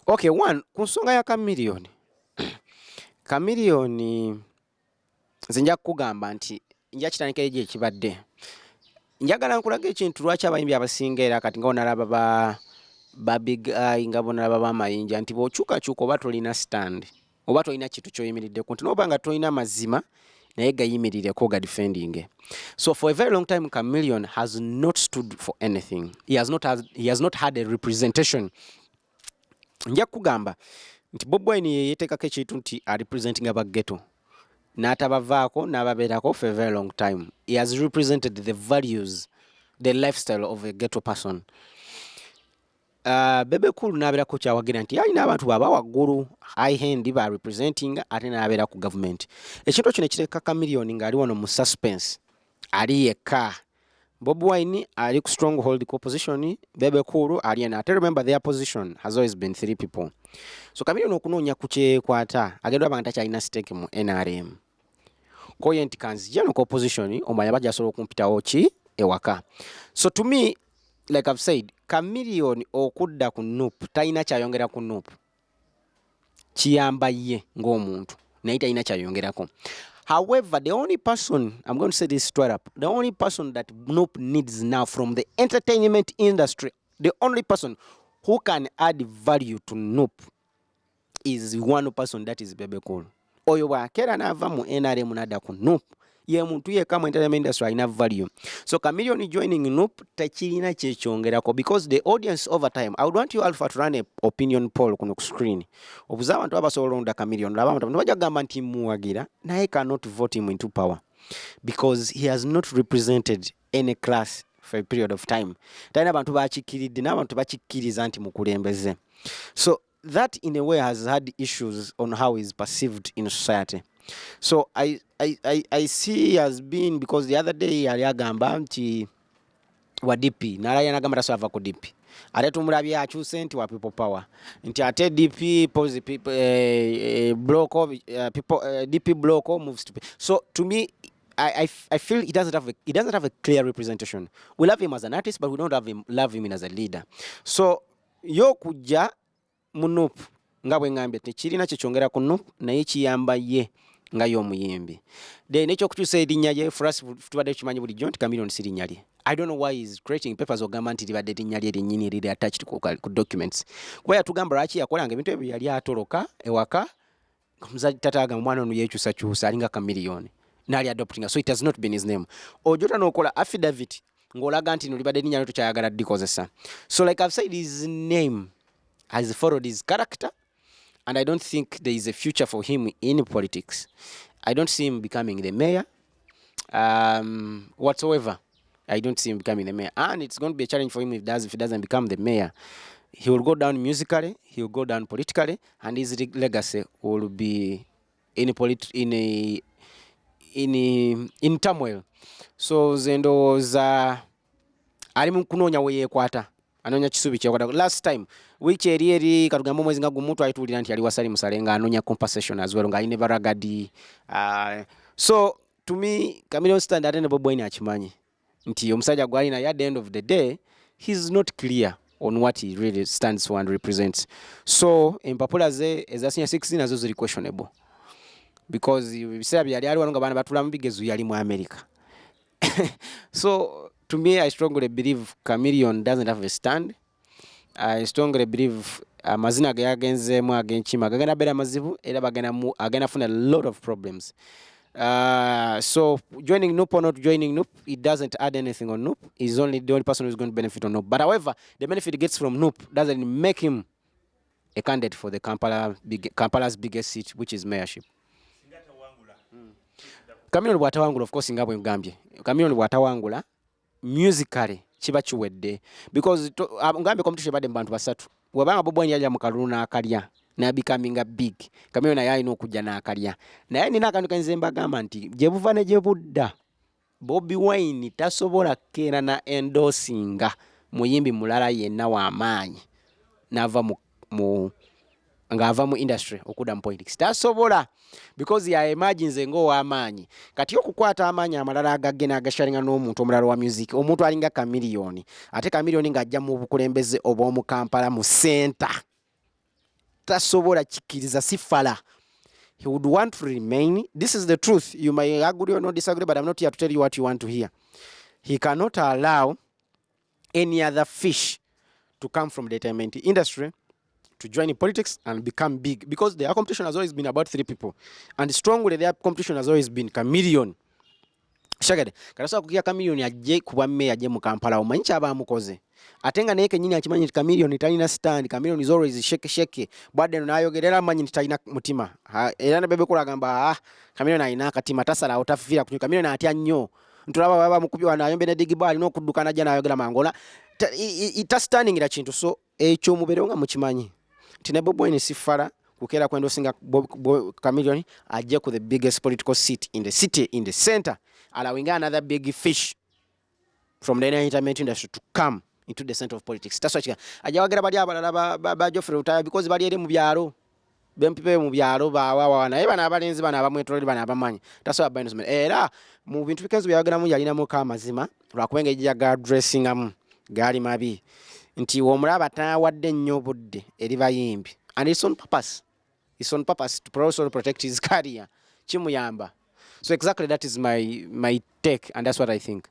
Okay, one ku nsonga ya Chameleone. Chameleone nze nja kugamba nti nja kitandika eje ekibadde. Njagala nkulaga ekintu lwaki abayimbi abasinga era kati nga onalaba ba big eye nga bonalaba b'amayinja nti bw'okyukakyuka oba tolina stand oba tolina kintu ky'oyimiriddeko nti n'oba nga tolina mazima naye gayimirireko ga defending. So for a very long time Chameleone has not stood for anything. He has not had a representation. Nja kugamba nti Bob Wine yeyeteekako ekintu nti representing aba ghetto n'atabavaako n'ababeerako for a very long time. He has represented the values, the lifestyle of a ghetto person. Bebe Cool n'abeerako kyawagira nti alina abantu baba waggulu high hand ba representing ate n'abeera ku government. Ekintu kino kireka Chameleone ng'ali wano mu suspense ali yekka. Bob Wine ali ku stronghold opposition, Bebe Cool ali ena. Ate remember their position has always been 3 people. So Chameleone okunoonya ku kyekwata agenda aba nga takyalina stake mu NRM. Koye nti kanzija no opposition omanya bajja asobola okumpitawo ki ewaka. So to me, like I've said, Chameleone okudda ku NUP talina kyayongera ku NUP. Kiyamba ye ng'omuntu naye talina kyayongerako. However, the only person, I'm going to say this straight up, the only person that NUP needs now from the entertainment industry, the only person who can add value to NUP is one person, that is Bebe Cool. Oyo bw'akeera n'ava mu NRM n'adda ku NUP, ye muntu yekka mu entertainment industry alina value. So Chameleone joining NUP tekirina kyekyongerako because the audience over time, I would want you Alpha to run a opinion poll kuno ku screen. Obuza abantu abasobola olonda Chameleone, laba abantu bajja kugamba nti muwagira, naye cannot vote him into power because he has not represented any class for a period of time. Talina abantu bakikiridde n'abantu bakikkiriza nti mukulembeze. So that in a way has had issues on how he's perceived in society. So I see as being, because the other day yali agamba nti wa DP nalaya nagamba tasava ku DP ate tumulabye akyuse nti wa people power nti ate DP pose people block people DP block moves to. So to me I feel he doesn't have a clear representation. We love him as an artist, but we don't love him as a leader. So yo kujja mu NUP nga bwe ngambye tekirina kyekyongera ku NUP naye kiyamba ye nga y'omuyimbi. Then ekyokukyusa erinnya lye first tubadde tukimanyi bulijjo nti Chameleone si linnya lye. I don't know why he's creating papers ogamba nti libadde linnya lye linnyini eriri attached ku documents. Kuba yatugamba lwaki yakolanga ebintu ebyo yali atoloka ewaka muzadde tataaga omwana ono yeekyusakyusa alinga Chameleone n'ali adoptinga, so it has not been his name. Ojota n'okola affidavit ng'olaga nti no libadde linnya lye tokyayagala dikozesa. So like I've said, his name has followed his character, and I don't think there is a future for him in politics. I don't see him becoming the mayor whatsoever. I don't see him becoming the mayor, and it's going to be a challenge for him if he doesn't become the mayor. He will go down musically, he will go down politically, and his legacy will be in turmoil. So zendoza ali mu kunoonya we yeekwata, anoonya kisubi kyekwata. Last time wiki eri katugamba omwezi nga gumu twalituwulira nti yali wasali musale nga anoonya compensation as well nga alina baragadi. So to me Chameleone stand ate ne Bob Wine akimanyi nti omusajja gwali naye at the end of the day he's not clear on what he really stands for and represents. So empapula ze eza senior 16 nazo ziri questionable because biseera byali ali wano nga baana batula mu bigezo yali mu America. So to me, I strongly believe Chameleone doesn't have a stand. I strongly believe amazina ge yagenzemu agenchima gagenda bera mazibu era agenda funa a lot of problems. So joining NUP or not joining NUP, it doesn't add anything on NUP. He's only the only person who's going to benefit on NUP. But however, the benefit he gets from NUP doesn't make him a candidate for the Kampala's biggest seat, which is mayorship. Chameleone bw'atawangula, of course, nga bwe ngambye. Chameleone bw'atawangula musically kiba kiwedde because ngambye competition badde mu bantu basatu. Wabanga Bob Wine yalya mu kalulu n'akalya n'abikaminga big, Chameleone naye alina okujja n'akalya. Naye nina akantu kenze mbagamba nti gye buva ne gye budda Bobi Wine tasobola keera na endorsinga muyimbi mulala yenna w'amaanyi n'ava ng'ava mu industry okudda mu politics. Tasobola because ya imagines ng'ow'amaanyi. Kati okukwata amaanyi amalala agagge n'agasharinga n'omuntu omulala wa music, omuntu alinga Chameleone, ate Chameleone ng'ajja mu bukulembeze obw'omu Kampala mu center tasobola kikkiriza sifala. He would want to remain. This is the truth. You may agree or not disagree, but I'm not here to tell you what you want to hear. He cannot allow any other fish to come from the entertainment industry to join in politics and become big, because their competition has always been about 3 people, and strongly their competition has always been Chameleone. Shagade karasobola kugira Chameleone ajje kuba meya ajje mu Kampala, omanyi kyabaamukoze ate nga naye kennyini akimanyi nti Chameleone talina stand. Chameleone is always sheke bwadde n'ayogerera amanyi nti talina mutima, era ne Bebekulu agamba Chameleone alina akatima tasalawo tafiira ku Chameleone atya nnyo, ntulaba baba mukubi wano ayombe ne Digibwa alina okudduka najja n'ayogera mangola tasitandingira kintu. So ekyo mubeerewo nga mukimanyi nti ne Bobi Wine sifala kukeera kwendosinga Chameleone ajje ku the biggest political seat in the city, in the center, allowing another big fish from the entertainment industry to come into the center of politics. That's what ajja wagera bali abalala ba Geoffrey Rutaya because bali eri mu byalo bempipe mu byalo bawawa naye bana abalenzi bana abamwetolere bana abamanyi. That's what Biden era mu bintu bikenzo byageramu yalinamu ka mazima lwakubenga ejjaga dressingamu gaali mabi nti omulaba tawadde nnyo budde eri bayimbi, and it's on purpose. It's on purpose to also protect his career. Chimuyamba. So exactly that is my take, and that's what I think.